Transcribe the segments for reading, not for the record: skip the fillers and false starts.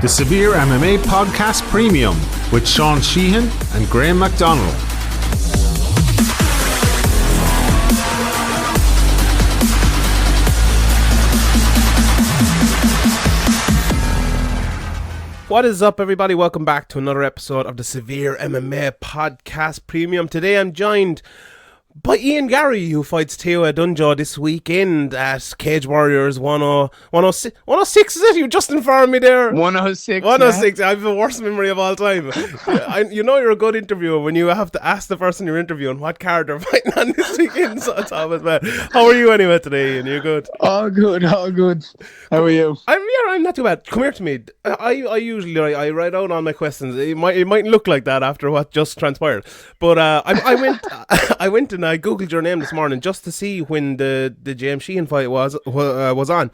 The Severe MMA Podcast Premium with Sean Sheehan and Graham MacDonald. What is up, everybody? Welcome back to another episode of the Severe MMA Podcast Premium. Today I'm joined by Ian Garry, who fights Teo Adunjo this weekend at Cage Warriors 106, is it? You just informed me there. 106. 106. Yeah. I have the worst memory of all time. You know you're a good interviewer when you have to ask the person you're interviewing what card they're fighting on this weekend. So it's always bad. How are you anyway today, Ian? You good? All good. How are you? I'm not too bad. Come here to me. I usually write out all my questions. It might look like that after what just transpired, but I went and I googled your name this morning just to see when the James Sheehan fight was on,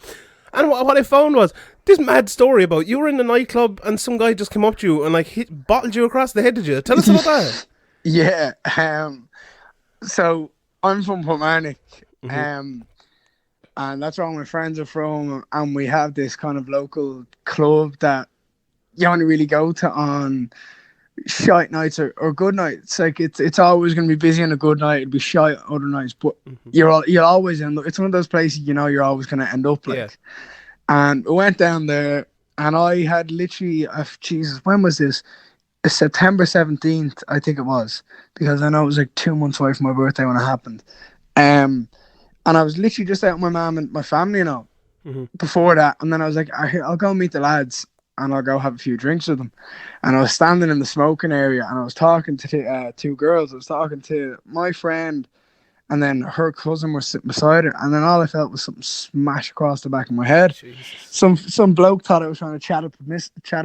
and what I found was this mad story about you were in the nightclub and some guy just came up to you and bottled you across the head. Did you tell us about that? Yeah. So I'm from Kilmarnock, and that's where all my friends are from, and we have this kind of local club that you only really go to on shite nights or good nights. Like it's always going to be busy on a good night. It'll be shite other nights, but you'll always end up. It's one of those places you're always going to end up like. Yeah. And we went down there, and I had literally, when was this? September 17th, I think it was, because I know it was like 2 months away from my birthday when it happened. And I was literally just out with my mum and my family, before that. And then I was like, I'll go meet the lads and I'll go have a few drinks with them. And I was standing in the smoking area and I was talking to two girls. I was talking to my friend, and then her cousin was sitting beside her. And then all I felt was something smash across the back of my head. Jesus. Some bloke thought I was trying to chat up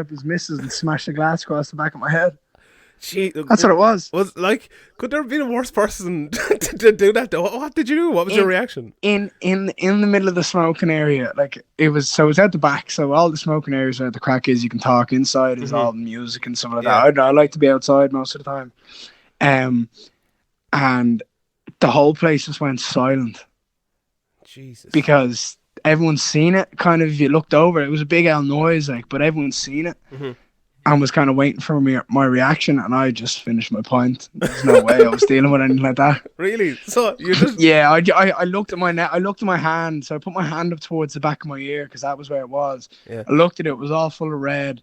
his missus and smash the glass across the back of my head. That's what it was. Was like, could there have been a worse person to do that? What did you do? What was your reaction? In the middle of the smoking area, like it was at the back. So all the smoking areas where the crack is, you can talk. Inside is all the music and stuff like that. I like to be outside most of the time. And the whole place just went silent. Jesus. Because everyone's seen it. Kind of, if you looked over, it was a big old noise, like, but everyone's seen it. And was kind of waiting for my reaction, and I just finished my pint. There's no way I was dealing with anything like that. Really? So you just I looked at my neck. I looked at my hand, so I put my hand up towards the back of my ear because that was where it was. Yeah. I looked at it; it was all full of red.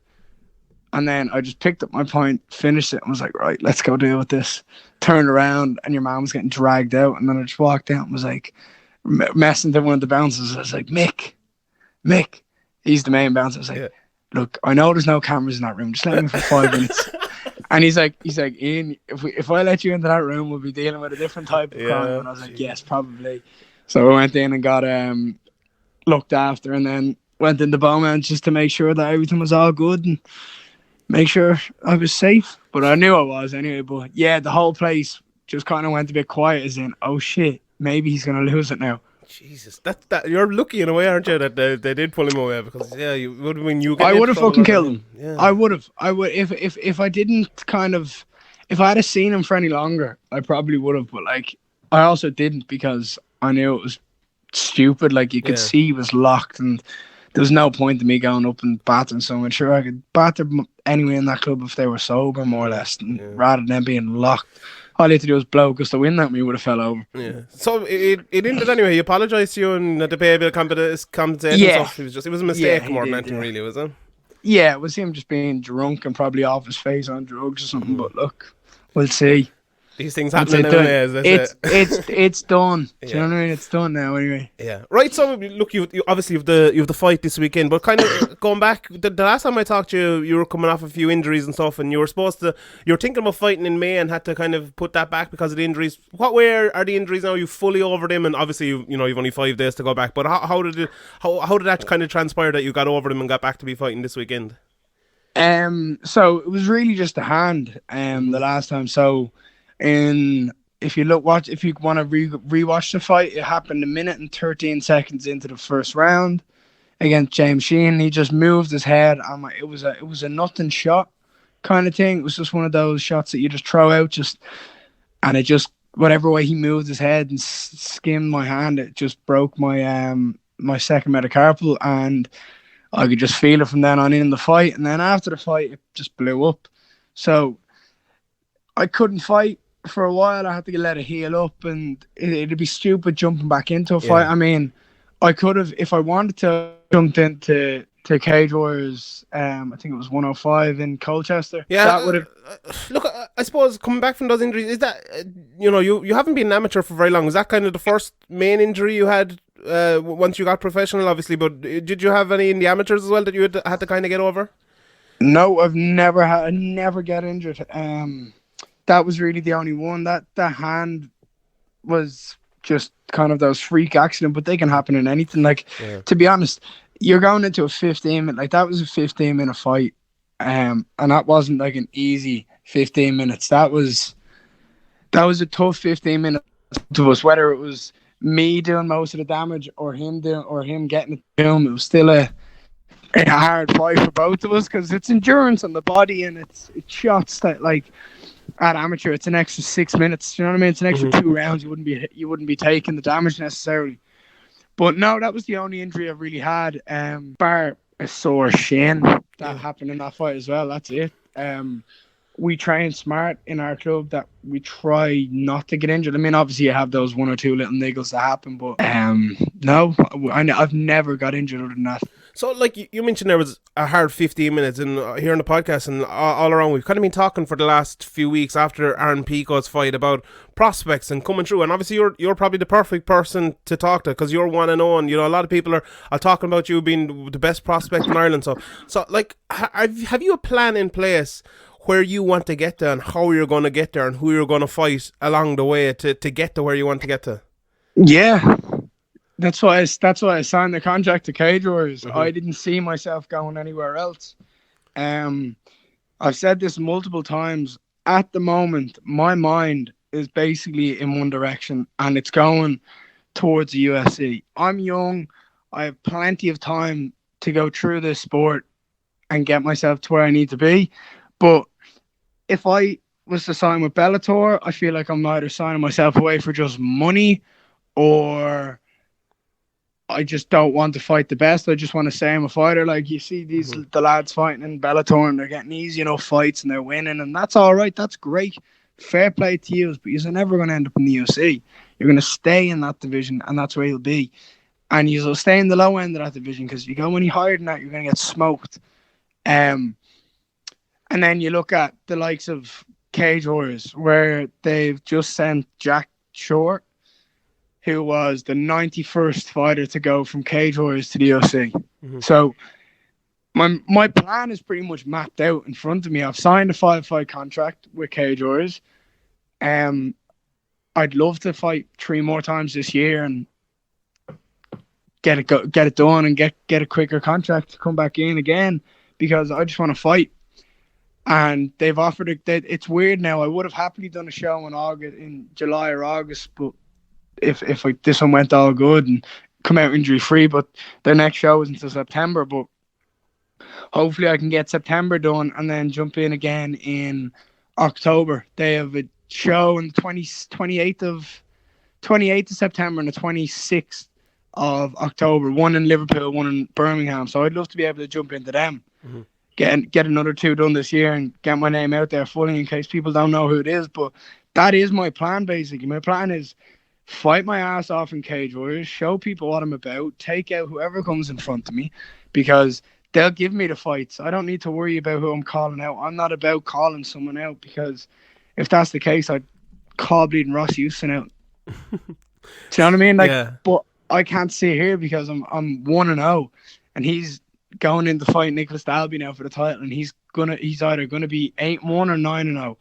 And then I just picked up my pint, finished it, and was like, "Right, let's go deal with this." Turned around, and your mom was getting dragged out, and then I just walked out and was like, messing to one of the bouncers. I was like, Mick, he's the main bouncer. I was like. Yeah. Look, I know there's no cameras in that room. Just let me for 5 minutes. And he's like, Ian, if I let you into that room, we'll be dealing with a different type of crime. And I was like, yes, probably. So I went in and got looked after, and then went into Bowman just to make sure that everything was all good and make sure I was safe. But I knew I was anyway. But yeah, the whole place just kind of went a bit quiet, as in, oh shit, maybe he's gonna lose it now. Jesus, that you're lucky in a way, aren't you, that they did pull him away, because you would have been I would have fucking killed him. Yeah. I would if I didn't if I had seen him for any longer, I probably would have. But like, I also didn't because I knew it was stupid. Like you could see he was locked, and there was no point in me going up and battering someone. Sure, I could batter anyone in that club if they were sober, more or less, rather than being locked. All you had to do was blow a gust of wind at me, would have fell over. Yeah. So it ended anyway. He apologised to you and had to pay a bit of compensation and stuff. It was a mistake more than anything, really, was it? Yeah, it was him just being drunk and probably off his face on drugs or something. But look, we'll see. These things happen nowadays. It's done. Do you know what I mean? It's done now anyway. Yeah. Right. So look, you obviously you've the fight this weekend, but kind of going back, the last time I talked to you, you were coming off a few injuries and stuff, and you were thinking about fighting in May and had to kind of put that back because of the injuries. What way are the injuries now? You fully over them, and obviously you've only 5 days to go back. But how did that kind of transpire that you got over them and got back to be fighting this weekend? So it was really just a hand. The last time. So. If you want to rewatch the fight, it happened 1 minute and 13 seconds into the first round against James Sheehan. He just moved his head. It was a nothing shot kind of thing. It was just one of those shots that you just throw out, and it just whatever way he moved his head and skimmed my hand, it just broke my my second metacarpal, and I could just feel it from then on in the fight. And then after the fight, it just blew up. So I couldn't fight for a while. I had to let it heal up, and it'd be stupid jumping back into a fight. I mean, I could have, if I wanted to, jumped into Cage Warriors. I think it was 105 in Colchester. Yeah, that would have. Look, I suppose coming back from those injuries, is that you haven't been an amateur for very long. Was that kind of the first main injury you had once you got professional, obviously? But did you have any in the amateurs as well that you had to kind of get over? No, I never get injured. That was really the only one. That hand was just kind of those freak accident, but they can happen in anything. Like, to be honest, you're going into a 15-minute, like that was a 15-minute fight. And that wasn't like an easy 15 minutes. That was a tough 15 minutes to us, whether it was me doing most of the damage or him getting it to him. It was still a hard fight for both of us, because it's endurance on the body, and it's shots that, like, at amateur it's an extra 6 minutes. You know what I mean? It's an extra 2 rounds. You wouldn't be taking the damage necessarily. But no, that was the only injury I've really had. Bar a sore shin that happened in that fight as well. That's it. We train smart in our club that we try not to get injured. I mean, obviously you have those 1 or 2 little niggles that happen, but no, I've never got injured other than that. So, like you mentioned, there was a hard 15 minutes, and here on the podcast and all around, we've kind of been talking for the last few weeks after Aaron Pico's fight about prospects and coming through. And obviously, you're probably the perfect person to talk to, because you're 1-0, and a lot of people are talking about you being the best prospect in Ireland. So like, have you a plan in place where you want to get to, and how you're going to get there, and who you're going to fight along the way to get to where you want to get to? Yeah. That's why I signed the contract to Cage Warriors. I didn't see myself going anywhere else. I've said this multiple times. At the moment, my mind is basically in one direction, and it's going towards the UFC. I'm young. I have plenty of time to go through this sport and get myself to where I need to be. But if I was to sign with Bellator, I feel like I'm either signing myself away for just money, or I just don't want to fight the best. I just want to say I'm a fighter. Like, you see the lads fighting in Bellator, and they're getting easy fights, and they're winning, and that's all right. That's great. Fair play to you, but you're never going to end up in the UFC. You're going to stay in that division, and that's where you'll be. And you'll stay in the low end of that division, because if you go any higher than that, you're going to get smoked. And then you look at the likes of Cage Warriors, where they've just sent Jack Short, who was the 91st fighter to go from Cage Warriors to the UFC. So my plan is pretty much mapped out in front of me. I've signed a 5-fight contract with Cage Warriors. I'd love to fight 3 more times this year and get it done, and get a quicker contract to come back in again, because I just want to fight. And they've offered it. It's weird now. I would have happily done a show in July or August, but if this one went all good and come out injury free, but their next show is until September. But hopefully I can get September done and then jump in again in October. They have a show on the 28th of September and the 26th of October. One in Liverpool, one in Birmingham. So I'd love to be able to jump into them. Get another 2 done this year and get my name out there fully, in case people don't know who it is. But that is my plan, basically. My plan is fight my ass off in Cage Warriors, show people what I'm about, take out whoever comes in front of me, because they'll give me the fights. I don't need to worry about who I'm calling out. I'm not about calling someone out, because if that's the case, I'd call bleeding Ross Houston out. Do you know what I mean? But I can't sit here, because I'm 1-0, and he's going in to fight Nicholas Dalby now for the title, and he's either gonna be 8-1 or 9-0.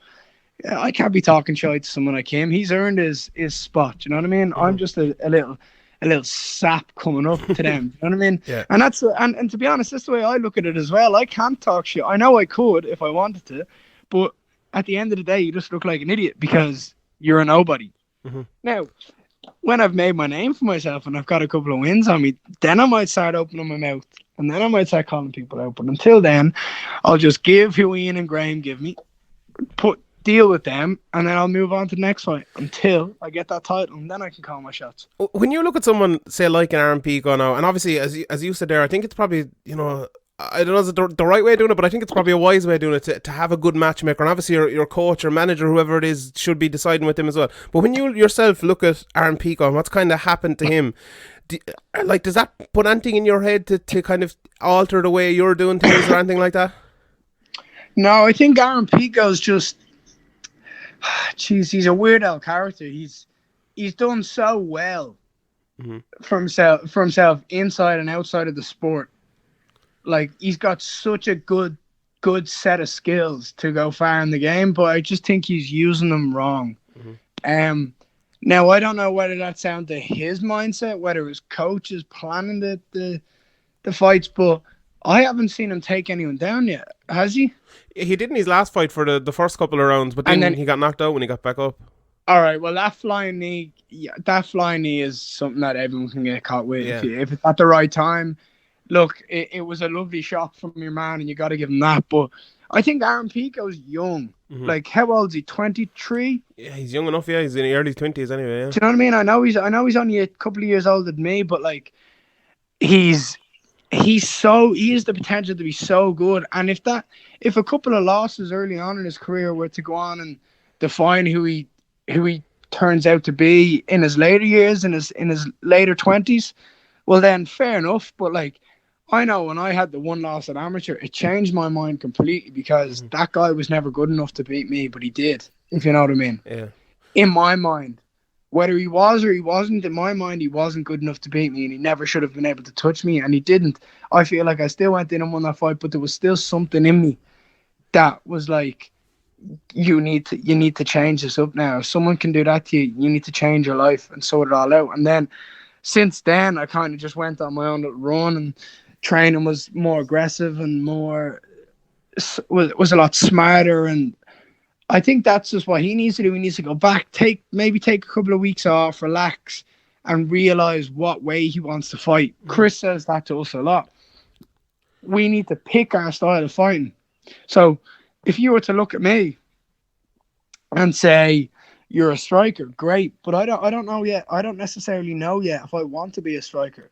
I can't be talking shy to someone like him. He's earned his spot. You know what I mean? I'm just a little sap coming up to them. You know what I mean? Yeah. And that's and to be honest, that's the way I look at it as well. I can't talk shit. I know I could if I wanted to, but at the end of the day, you just look like an idiot because you're a nobody. Now, when I've made my name for myself and I've got a couple of wins on me, then I might start opening my mouth, and then I might start calling people out. But until then, I'll just give who Ian and Graham give me, put deal with them, and then I'll move on to the next fight until I get that title, and then I can call my shots. When you look at someone, say, like an Aaron Pico now, and obviously, as you said there, I think it's probably, I don't know if it's the right way of doing it, but I think it's probably a wise way of doing it to have a good matchmaker. And obviously, your coach or manager, whoever it is, should be deciding with him as well. But when you yourself look at Aaron Pico and what's kind of happened to him, does that put anything in your head to kind of alter the way you're doing things or anything like that? No, I think Aaron Pico's just, he's a weird old character. He's done so well for himself inside and outside of the sport. Like, he's got such a good set of skills to go far in the game, but I just think he's using them wrong. Now, I don't know whether that's down to his mindset, whether his coach is planning the fights, but I haven't seen him take anyone down yet. Has he? He did in his last fight for the first couple of rounds, but then he got knocked out when he got back up. All right, well, that flying knee is something that everyone can get caught with. Yeah. If it's at the right time. Look, it was a lovely shot from your man, and you got to give him that. But I think Aaron Pico's young. Like, how old is he? 23? Yeah, he's young enough. Yeah, he's in the early 20s anyway. Yeah. Do you know what I mean? I know he's only a couple of years older than me, but like, he has the potential to be so good. And if a couple of losses early on in his career were to go on and define who he turns out to be in his later years, in his later 20s, well then fair enough. But like, I know when I had the one loss at amateur, it changed my mind completely, because that guy was never good enough to beat me, but he did, if you know what I mean. Yeah. In my mind, whether he was or he wasn't, in my mind, he wasn't good enough to beat me, and he never should have been able to touch me, and he didn't. I feel like I still went in and won that fight, but there was still something in me that was like, you need to change this up now. If someone can do that to you, you need to change your life and sort it all out. And then since then, I kind of just went on my own little run, and training was more aggressive and was a lot smarter. And I think that's just what he needs to do. He needs to go back, take a couple of weeks off, relax, and realize what way he wants to fight. Chris says that to us a lot. We need to pick our style of fighting. So if you were to look at me and say, you're a striker, great, but I don't know yet. I don't necessarily know yet if I want to be a striker,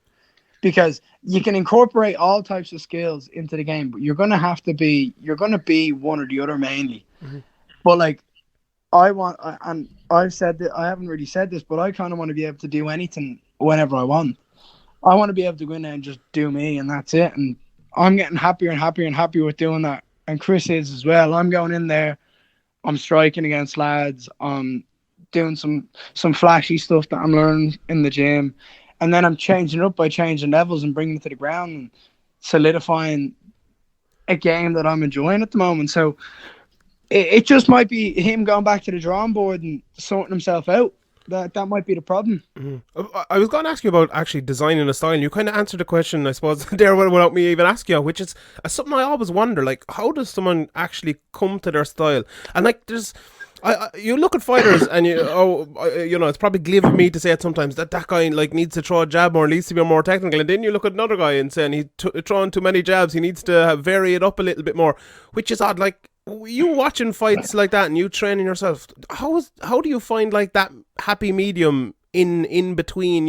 because you can incorporate all types of skills into the game, but you're going to be one or the other mainly. But like, and I've said that, I haven't really said this, but I kind of want to be able to do anything whenever I want. I want to be able to go in there and just do me, and that's it. And I'm getting happier and happier and happier with doing that. And Chris is as well. I'm going in there, I'm striking against lads, I'm doing some flashy stuff that I'm learning in the gym, and then I'm changing it up by changing levels and bringing it to the ground and solidifying a game that I'm enjoying at the moment. So it just might be him going back to the drawing board and sorting himself out. That might be the problem. I was going to ask you about actually designing a style. You kind of answered the question, I suppose, there without me even asking you, which is something I always wonder. Like, how does someone actually come to their style? And like, you look at fighters and it's probably glib of me to say it sometimes that guy like needs to throw a jab more, needs to be more technical, and then you look at another guy and saying he's throwing too many jabs, he needs to vary it up a little bit more, which is odd. Like, you watching fights like that and you training yourself, how do you find like that happy medium in between,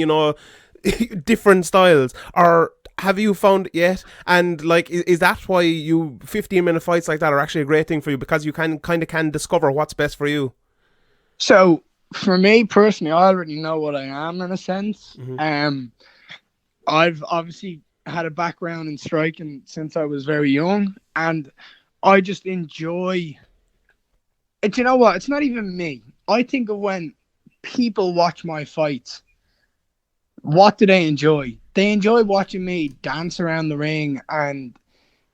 different styles? Or have you found it yet? And like, is that why 15-minute fights like that are actually a great thing for you, because you can discover what's best for you? So for me personally, I already know what I am in a sense. I've obviously had a background in striking since I was very young, and I just enjoy it. You know what? It's not even me. I think of when people watch my fights, what do they enjoy? They enjoy watching me dance around the ring and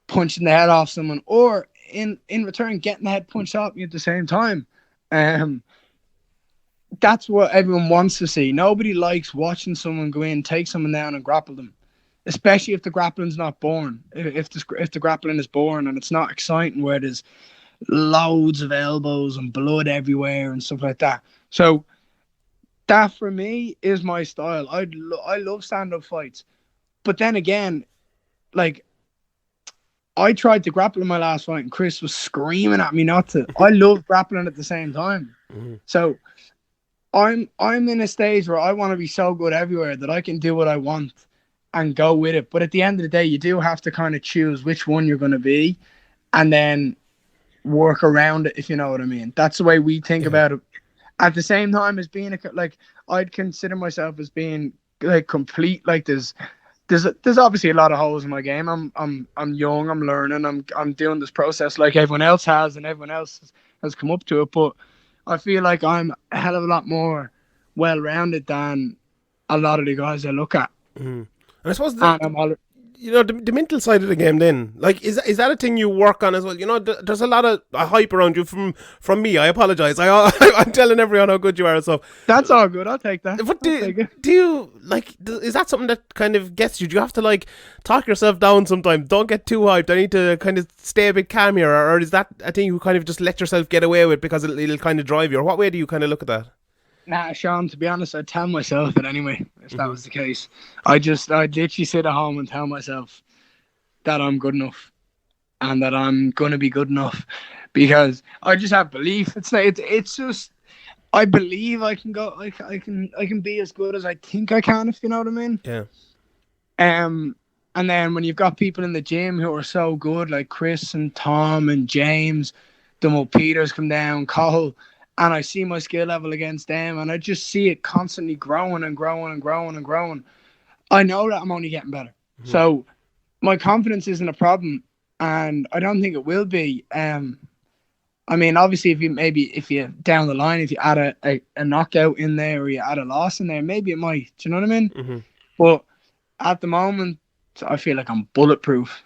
punching the head off someone, or in return getting the head punched off me at the same time. That's what everyone wants to see. Nobody likes watching someone go in, take someone down and grapple them, especially if the grappling's not born. If the grappling is born and it's not exciting, where there's loads of elbows and blood everywhere and stuff like that. So that for me is my style. I love stand-up fights. But then again, like, I tried to grapple in my last fight, and Chris was screaming at me not to. I love grappling at the same time. So I'm in a stage where I want to be so good everywhere that I can do what I want and go with it. But at the end of the day, you do have to kind of choose which one you're going to be, and then work around it, if you know what I mean. That's the way we think about it. At the same time as being I'd consider myself as being like complete. Like there's obviously a lot of holes in my game. I'm young. I'm learning. I'm doing this process like everyone else has, and everyone else has come up to it. But I feel like I'm a hell of a lot more well-rounded than a lot of the guys I look at. And I suppose the mental side of the game then, like, is that a thing you work on as well? You know, there's a lot of hype around you from me. I apologize. I'm telling everyone how good you are and stuff. That's all good. I'll take that. But do you, like, is that something that kind of gets you? Do you have to, like, talk yourself down sometimes? Don't get too hyped. I need to kind of stay a bit calm here. Or is that a thing you kind of just let yourself get away with because it'll kind of drive you? Or what way do you kind of look at that? Nah, Sean, to be honest, I'd tell myself it anyway, if that was the case. I'd literally sit at home and tell myself that I'm good enough and that I'm going to be good enough, because I just have belief. It's just, I believe I can go, I can be as good as I think I can, if you know what I mean. Yeah. And then when you've got people in the gym who are so good, like Chris and Tom and James, Dumo Peters come down, Cole, and I see my skill level against them, and I just see it constantly growing and growing and growing and growing. I know that I'm only getting better. So my confidence isn't a problem, and I don't think it will be. I mean, obviously, if you down the line, if you add a knockout in there or you add a loss in there, maybe it might. Do you know what I mean? But at the moment, I feel like I'm bulletproof.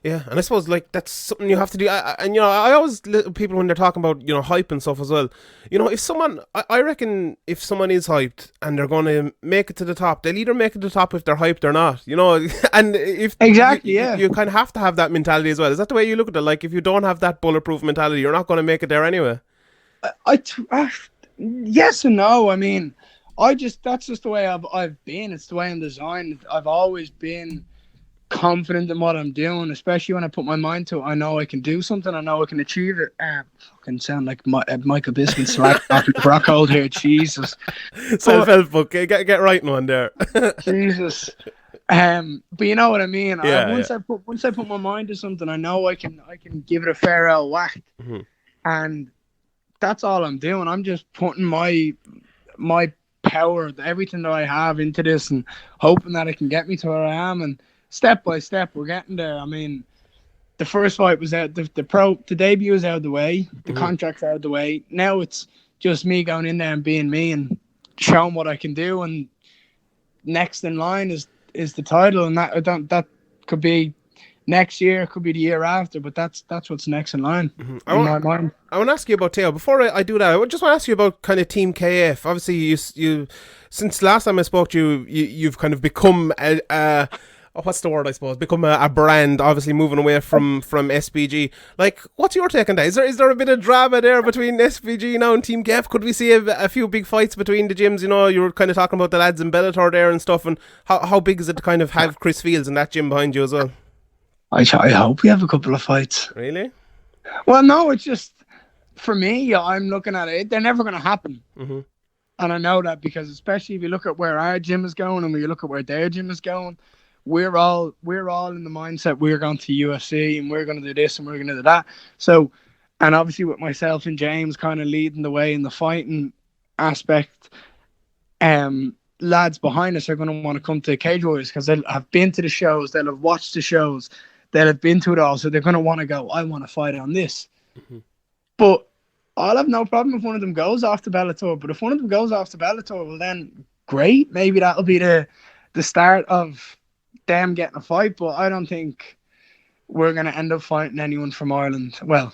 Yeah, and I suppose, like, that's something you have to do. And, you know, I always, people when they're talking about, you know, hype and stuff as well, you know, if someone, I reckon if someone is hyped and they're going to make it to the top, they'll either make it to the top if they're hyped or not, you know. And if exactly, you kind of have to have that mentality as well. Is that the way you look at it? Like, if you don't have that bulletproof mentality, you're not going to make it there anyway. Yes and no. I mean, that's just the way I've been. It's the way I'm designed. I've always been confident in what I'm doing, especially when I put my mind to it. I know I can do something. I know I can achieve it. Fucking sound like Michael Bisping slack off the rock hold here. Jesus. Self-help book. Get writing one there. Jesus. But you know what I mean. Yeah, Once I put my mind to something, I know I can give it a fair old whack. And that's all I'm doing. I'm just putting my power, everything that I have, into this, and hoping that it can get me to where I am. And step by step, we're getting there. I mean, the first fight was out. The debut is out of the way. The contract's out of the way. Now it's just me going in there and being me and showing what I can do. And next in line is the title, and that could be next year, could be the year after. But that's what's next in line in my mind. I want to ask you about Teo. Before I do that, I just want to ask you about kind of Team KF. Obviously, you since last time I spoke to you've kind of become what's the word, I suppose? Become a brand, obviously moving away from SPG. Like, what's your take on that? Is there a bit of drama there between SPG now and Team KF? Could we see a few big fights between the gyms? You know, you were kind of talking about the lads in Bellator there and stuff. And how big is it to kind of have Chris Fields in that gym behind you as well? I hope we have a couple of fights. Really? Well, no, it's just, for me, I'm looking at it. They're never going to happen. And I know that, because especially if you look at where our gym is going and when you look at where their gym is going, we're all in the mindset we're going to UFC and we're going to do this and we're going to do that. So, and obviously with myself and James kind of leading the way in the fighting aspect, lads behind us are going to want to come to Cage Warriors because they'll have been to the shows, they'll have watched the shows, they'll have been to it all. So they're going to want to go, I want to fight on this. But I'll have no problem if one of them goes off to Bellator. But if one of them goes off to Bellator, well then great. Maybe that'll be the start of them getting a fight. But I don't think we're going to end up fighting anyone from Ireland. Well,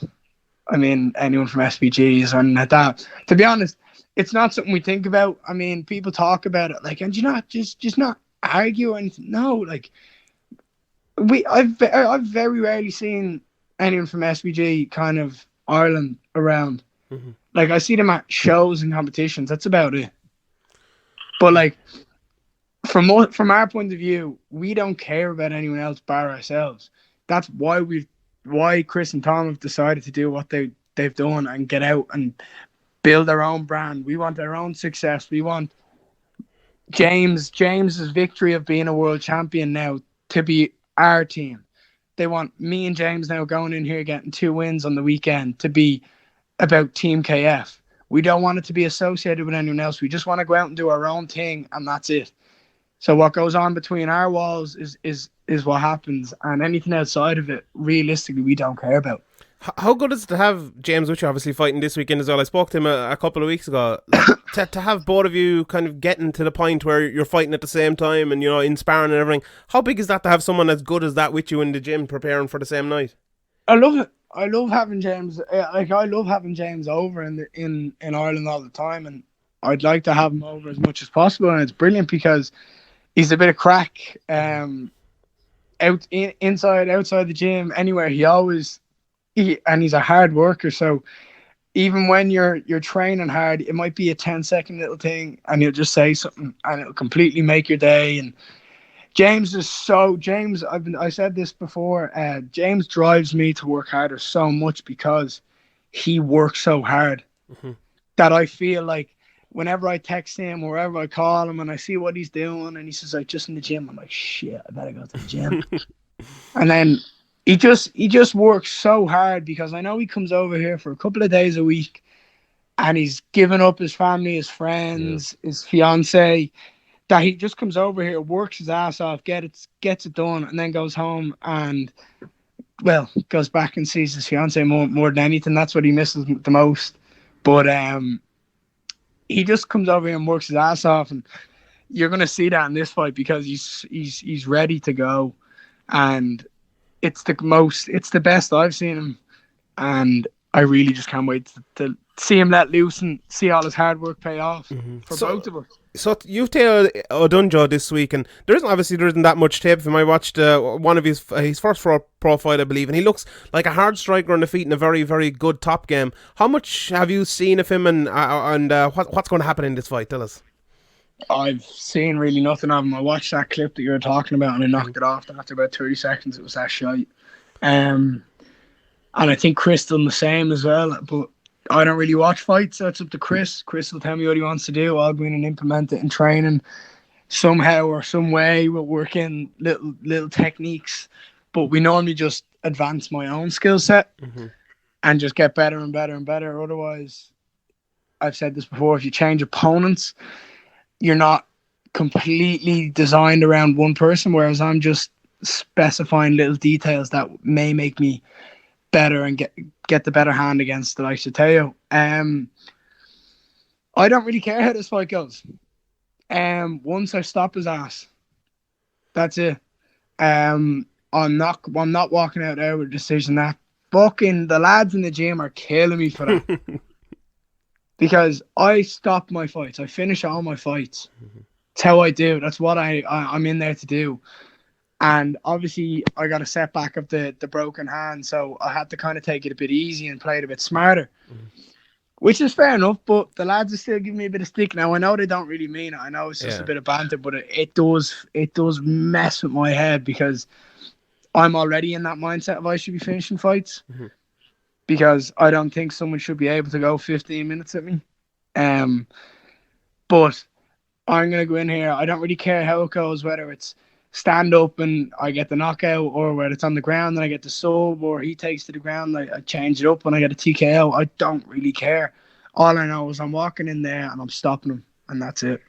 I mean, anyone from SPGs or anything like that. To be honest, it's not something we think about. I mean, people talk about it like, and you not just not argue or anything. No, like I've very rarely seen anyone from SPG kind of Ireland around. Like I see them at shows and competitions. That's about it. But like from our point of view, we don't care about anyone else bar ourselves. that's why Chris and Tom have decided to do what they've done and get out and build their own brand. We want their own success. We want James's victory of being a world champion now to be our team. They want me and James now going in here getting 2 wins on the weekend to be about Team KF. We don't want it to be associated with anyone else. We just want to go out and do our own thing, and that's it. So what goes on between our walls is what happens, and anything outside of it, realistically, we don't care about. How good is it to have James with you, obviously fighting this weekend as well? I spoke to him a couple of weeks ago. to have both of you kind of getting to the point where you're fighting at the same time and, you know, in sparring and everything. How big is that to have someone as good as that with you in the gym preparing for the same night? I love it. I love having James. I love having James over in Ireland all the time, and I'd like to have him over as much as possible. And it's brilliant because he's a bit of crack. Inside, outside the gym, anywhere. And he's a hard worker. So even when you're training hard, it might be a 10-second little thing, and he'll just say something, and it'll completely make your day. And James, I said this before, James drives me to work harder so much because he works so hard that I feel like whenever I text him or wherever I call him and I see what he's doing and he says, like, just in the gym, I'm like, shit, I better go to the gym. And then he just works so hard because I know he comes over here for a couple of days a week and he's given up his family, his friends, his fiance, that he just comes over here, works his ass off, gets it done, and then goes home and, well, goes back and sees his fiance more than anything. That's what he misses the most. But he just comes over here and works his ass off, and you're going to see that in this fight because he's ready to go, and it's the best I've seen him, and I really just can't wait to see him let loose and see all his hard work pay off for both of us. So you've tailed O'Dunjo this week, and there isn't that much tape of him. I watched one of his first profile, I believe, and he looks like a hard striker on the feet in a very, very good top game. How much have you seen of him, and what's going to happen in this fight? Tell us. I've seen really nothing of him. I watched that clip that you were talking about, and I knocked it off. And after about 30 seconds, it was that shite. And I think Chris done the same as well, but I don't really watch fights, so it's up to Chris. Chris will tell me what he wants to do. I'll go in and implement it in training somehow or some way. We'll work in little techniques, but we normally just advance my own skill set and just get better and better and better. Otherwise, I've said this before, if you change opponents, you're not completely designed around one person, whereas I'm just specifying little details that may make me better and get the better hand against the likes of Teo. I don't really care how this fight goes. Once I stop his ass, that's it. I'm not walking out there with a decision. That fucking the lads in the gym are killing me for that. Because I stop my fights. I finish all my fights. It's how I do. That's what I'm in there to do. And obviously, I got a setback of the broken hand, so I had to kind of take it a bit easy and play it a bit smarter, which is fair enough. But the lads are still giving me a bit of stick now. I know they don't really mean it. I know it's just a bit of banter, but it does mess with my head because I'm already in that mindset of I should be finishing fights because I don't think someone should be able to go 15 minutes at me. But I'm going to go in here. I don't really care how it goes, whether it's stand up and I get the knockout, or whether it's on the ground and I get the sub, or he takes to the ground, I change it up and I get a TKO. I don't really care. All I know is I'm walking in there and I'm stopping him, and that's it.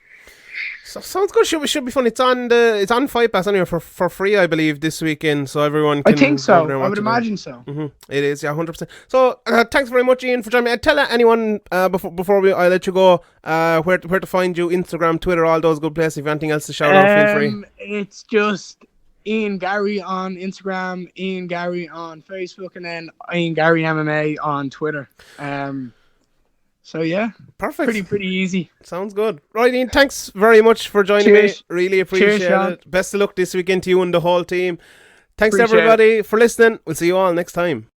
So, sounds good. Should be fun. It's on Fight Pass anyway for free, I believe, this weekend. So everyone can. I think so. I would imagine so. It is, yeah, 100%. So thanks very much, Ian, for joining me. Tell anyone before I let you go where to find you: Instagram, Twitter, all those good places. If you have anything else to shout out, feel free. It's just Ian Garry on Instagram, Ian Garry on Facebook, and then Ian Garry MMA on Twitter. So yeah, perfect. Pretty easy. Sounds good. Right, Ian, thanks very much for joining me. Really appreciate it. Best of luck this weekend to you and the whole team. Thanks everybody for listening. We'll see you all next time.